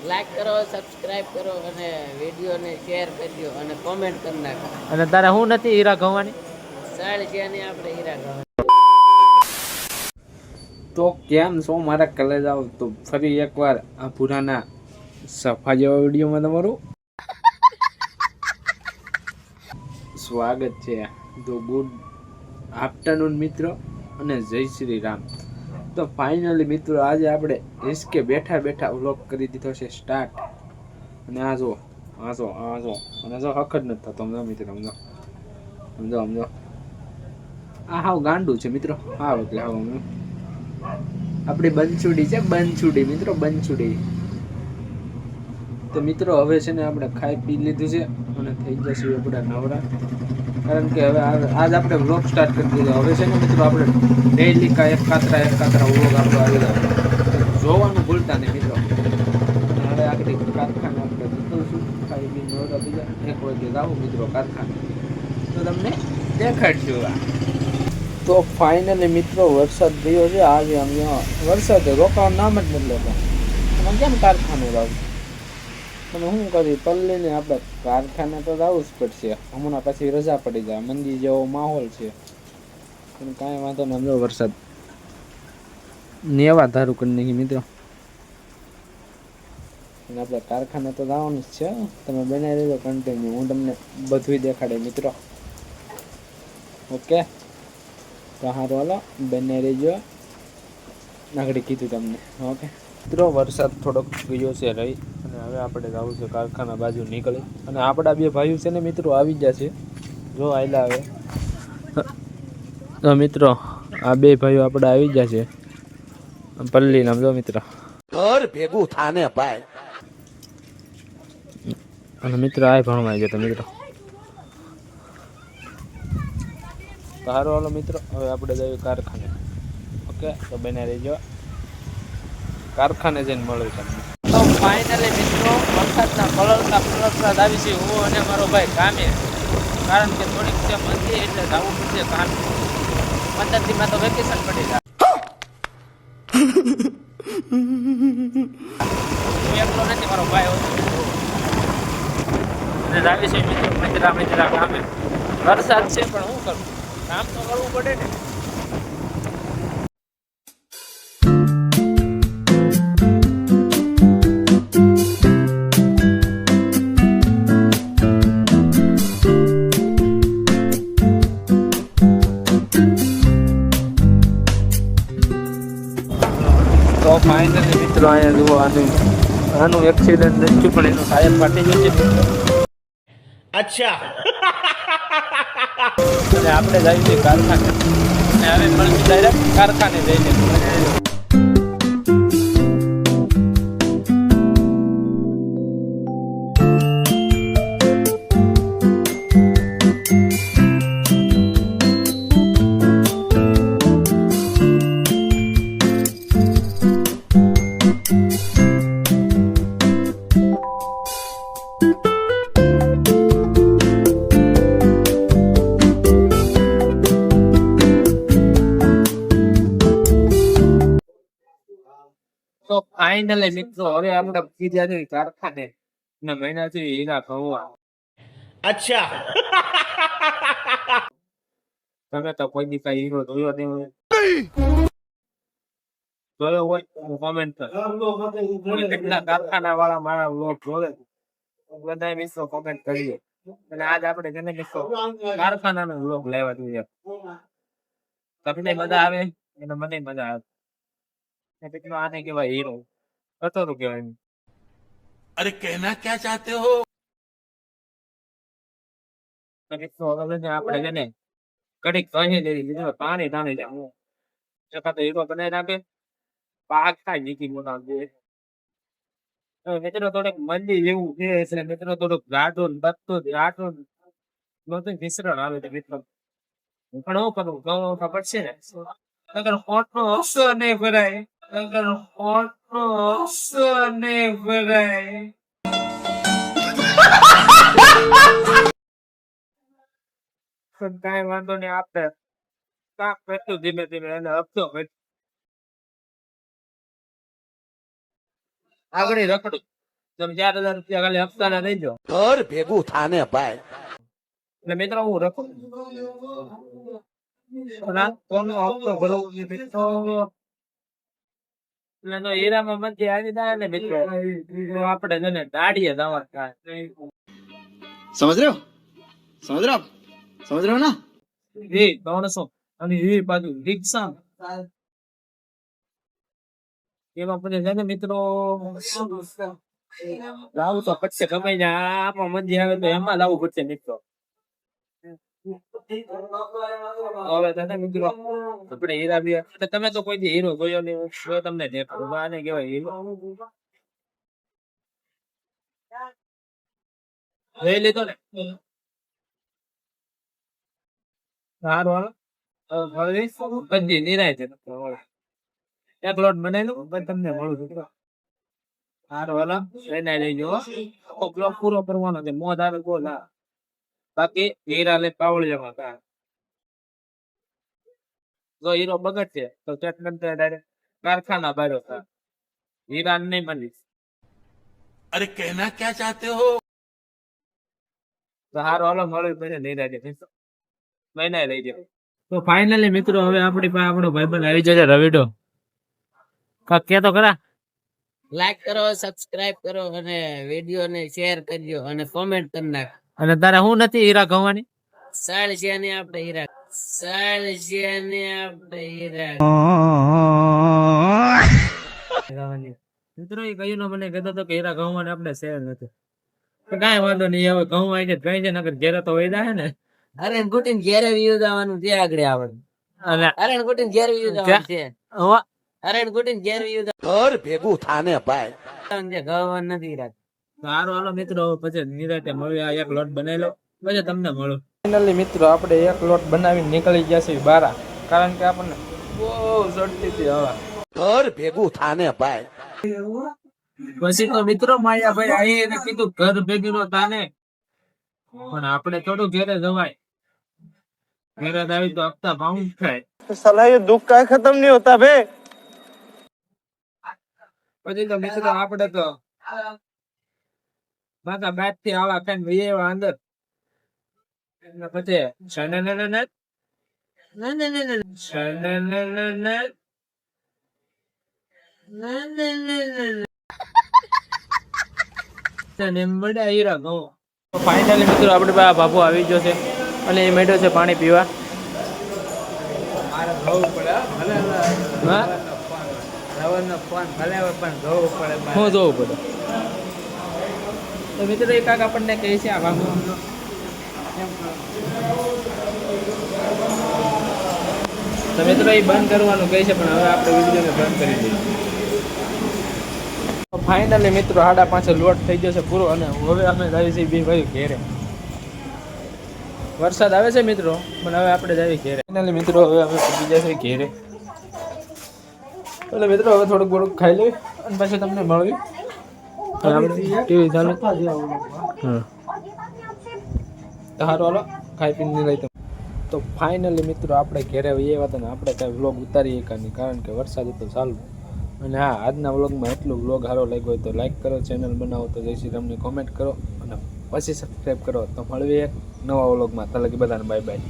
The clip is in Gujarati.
લાઈક કરો, સબસ્ક્રાઇબ કરો અને વિડીયોને શેર કરજો અને કોમેન્ટ કરી નાખો. અને તારે હું નથી હીરા ગવાની સાળ છે ને આપણે હીરા ગવા. તો કેમ છો મારા કલેજ આવ તો ફરી એકવાર આ પુરાના સફા જેવા વિડીયોમાં તમારું સ્વાગત છે. તો ગુડ આફ્ટરનૂન મિત્રો અને જય શ્રી રામ. તો ફાઇનલી મિત્રો આજે આપણે રિસ્કે બેઠા બેઠા વ્લોગ કરી દીધો છે સ્ટાર્ટ. અને આ જો અને જો હક જ નથી થતો. સમજો મિત્રો, સમજો આ હાવ ગાંડું છે મિત્રો. હાવ એટલે હાવ આપણી બંછુડી છે, બંછુડી મિત્રો, બંછુડી. તો મિત્રો હવે છે ને આપણે ખાઈ પી લીધું છે અને થઈ જશે આપણે નવરા. કારણ કે હવે આજ આપણે વ્લોગ સ્ટાર્ટ કરી દીધો. હવે છે ને મિત્રો આપણે ડેઈલી એક કાતરા વ્લોગ આપણો આવી જાય જોવાનું ભૂલતા નહીં મિત્રો. અને હવે આગળ કારખાને આપણે નીકળશું. ખાઈ પી નવરા થઈ જાય 1 વાગે આવું મિત્રો કારખાને, તો તમને દેખાડશું. તો ફાઇનલી મિત્રો વરસાદ થયો છે આજે. અહીંયા વરસાદ રોકાવાનું નામ જ નથી લેતો. અમે કેમ કારખાને આવું? તમે શું કરી પલ્લીને આપણે કારખાને તો આવવું જ પડશે. હમણાં પછી રજા પડી જાય, મંદી જેવો માહોલ છે. પણ કાંઈ વાંધો નહીં, સમજો વરસાદ નેવા ધારું કરી નાખી મિત્રો. અને આપણે કારખાને તો જવાનું જ છે. તમે બનાવી દેજો કન્ટિન્યુ, હું તમને બધું દેખાડે મિત્રો. ઓકે તો સારું હાલો બને રહેજો. આગળ કીધું તમને. ઓકે મિત્રો વરસાદ થોડોક ગયો છે રહી, અને હવે આપણે જવું છે કારખાના બાજુ નીકળી. અને આપણા બે ભાઈઓ છે ને મિત્રો આવી જશે. જો આયલા હવે તો મિત્રો આ બે ભાઈઓ આપણે આવી જશે પલ્લી નામ. જો મિત્રો ઘર ભેગું થાને ભાઈ. અને મિત્રો આ ભણવા જતો મિત્રો. સારું હાલો મિત્રો હવે આપણે જઈએ કારખાને. ઓકે તો બને રહેજો, કારખાને જઈને મળું તમને. તો ફાઇનલી મિત્રો વરસાદના પલળતા આવી છે હું અને મારો ભાઈ કામે. કારણ કે થોડીક છે મંદી એટલે જવું પડશે કામે. 15 દીમાં તો વેકેશન પડી જાય. હું એકલો નથી, મારો ભાઈ અને આવી છે મિત્રો મિત્રા કામે. વરસાદ છે પણ શું કરું, કામ તો કરવું પડે ને. તો ફાઇનલી મિત્રો અહીંયા જુઓ, આનું એક્સિડન્ટ નથી પણ એનું ટાયર ફાટી ગયું છે. અચ્છા અને આપણે જઈએ છીએ કારખાને. અને હવે મળશું ડાયરેક્ટ કારખાને જઈને. તો ફાઇનલી મિત્રો હવે આપણે કીધા છે કારખાને ને મહિનાથી હીરા ઘઉં. અચ્છા તમે તો કોઈ દી કઈ હીરો જોયો નહીં હોય. જોયો હોય તો કોમેન્ટ કરો. કેટલા કારખાના વાળા મારા વ્લોગ જોવે બધા મિત્રો કોમેન્ટ કરીએ. અને આજ આપણે જેને મિત્રો કારખાનાનો વ્લોગ લેવા જોઈએ. તમને મજા આવે અને મને મજા આવે. કેટલો આને કેવાય હીરો કતરો કેવાય. અરે कहना क्या चाहते हो? આપણે છે ને કડીક કહી દેવી લીધું પાણી ધાણી જાય. એકાદ હીરો બનાવી નાખે પાક થાય નીકળી બનાવજે. મિત્રો થોડુંક મંદી જેવું છે એટલે મિત્રો થોડુંક રાઠું બતું રાઠું બધું મિશ્રણ આવે છે મિત્રો. પણ હું કરું ઘઉં ખબર છે ને, અગર કોટનો અક્ષર નહીં ભરાય, અગર કોટનો અક્ષર નહીં ભરાય. પણ કાંઈ વાંધો નહીં, આપણે કામ કરતું ધીમે ધીમે એને હપ્તો આગળ રખડું તમે 4000 રૂપિયા ખાલી હપ્તાના દેજો. ઘર ભેગું થાને ભાઈ. એટલે મિત્રો હું રખું અને કોનો હપ્તો ભરવો છે મિત્રો. એટલે તો હીરામાં મધ્ય આવી જાય ને મિત્રો તો આપણે છે ને દાઢીએ જવા થાય. समझ रहे हो समझ रहे हो आप समझ रहे हो ना એ 300 અને એ બાજુ રિક્ષા એમાં પછી છે ને મિત્રો લાવું તો પડશે ગમે ત્યાં આમાં મંદી આવે તો એમાં લાવવું પડશે મિત્રો. હવે તને મિત્રો આપણે હીરા બી એટલે તમે તો કોઈ દી હીરો જોયો નહીં જો તમને દેખાડું આને કહેવાય હીરો. લઈ લીધો ને સારું હાલો બધી નિરાય છે એક લોટ બનાવી લો પછી તમને મળું છું. સારું હાલો લઈને લઈ જાઓ આખો બ્લોક પૂરો કરવાનો છે મોજ આવે બોલ. હા બાકી હીરા લઈ પાવળિયામાં કા જો હીરો બગડશે તો ટ્રીટમેન્ટ ડાયરેક્ટ કારખાના બારો થાય. હીરા નહીં મળીશ. अरे कहना क्या चाहते हो? તો હારો હાલો મળ્યું પછી લઈ જાય મહિના લઈ જાય. તો ફાઇનલી મિત્રો હવે આપણી પાસે આપણો ભાઈબંધ આવી જશે રવિડો. કાક કે તો ખરા. લાઈક કરો, સબસ્ક્રાઇબ કરો અને વિડીયોને શેર કરજો અને કોમેન્ટ કરી નાખ. અને તારે હું નથી હીરા ગવાની સાળ છે ને આપણે હીરા, સાળ છે ને આપણે હીરા. મિત્રો એ કયું નો મને કહેતો હતો કે હીરા ગવાની આપણે શેર નથી. તો કાંઈ વાંધો નહીં હવે ઘઉં આવી જાય કઈ છે નકર ઘેરે તો વહી જાય ને. અરે ગુટીન ઘેરે વ્યૂ જવાનું છે આગળ આવડે. અને અરે ગુટીન ઘેર વ્યૂ જવાનું છે. અરે ગુટીન ઘેર વ્યૂ ઘર ભેગું થાને ભાઈ. જવાનું છે. ગવન નથી રાખ. સારું હાલો મિત્રો પછી નિરાતે મળ્યું. આ એક લોટ બનાવી લો પછી તમને મળું. ફાઇનલી મિત્રો આપણે એક લોટ બનાવીને નીકળી ગયા છીએ બારા કારણ કે આપણને બહુ ચડતી હતી હવા. ઘર ભેગું થાને ભાઈ. પછી તો મિત્રો માયાભાઈ આવી એને કીધું ઘર ભેગી નો તાને પણ આપણે થોડું ઘેરે જવાય. ઘેરે આવી તો હપ્તા ભાવ થાય. साला ये दुख का खत्म नहीं होता बे પછી તો મિત્રો આપણે તો માથા બાદ થી આવા ખાઈને વહી આવ્યા અંદર. એટલે પછી ફાઇનલી મિત્રો આપણી પાસે બાબુ આવી ગયો છે અને એ મેળ્યો છે પાણી પીવા. શું જોવું પડે તો મિત્રો એ કાક આપણને કહે છે આ બાબુ તો મિત્રો એ બંધ કરવાનું કહે છે પણ હવે આપણે વિડીયોને બંધ કરી દઈએ. ફાઇનલી મિત્રો 5:30 લોટ થઈ જશે પૂરો અને હવે અમે જઈએ છીએ બે ભાઈ ઘેરે. વરસાદ આવે છે મિત્રો પણ હવે આપણે જઈએ ઘેરે. ફાઇનલી મિત્રો હવે અમે પહોંચી જઈએ ઘેરે. એટલે મિત્રો હવે થોડુંક થોડુંક ખાઈ લઈએ અને પછી તમને મળવી. ટીવી ચાલુ હા સારું હાલો ખાઈ પીને લઈ તમે. તો ફાઇનલી મિત્રો આપણે ઘેરે આવ્યા હતા ને આપણે કાંઈ વ્લોગ ઉતારીએ કાંઈ કારણ કે વરસાદ હતો ચાલુ. અને હા આજના વ્લોગમાં એટલું વ્લોગ સારો લાગ્યો હોય તો લાઈક કરો, ચેનલ બનાવો તો જય શ્રી રામને કોમેન્ટ કરો અને પછી સબસ્ક્રાઈબ કરો. તો મળીએ એક નવા વ્લોગમાં. તો લગી બધાને બાય બાય.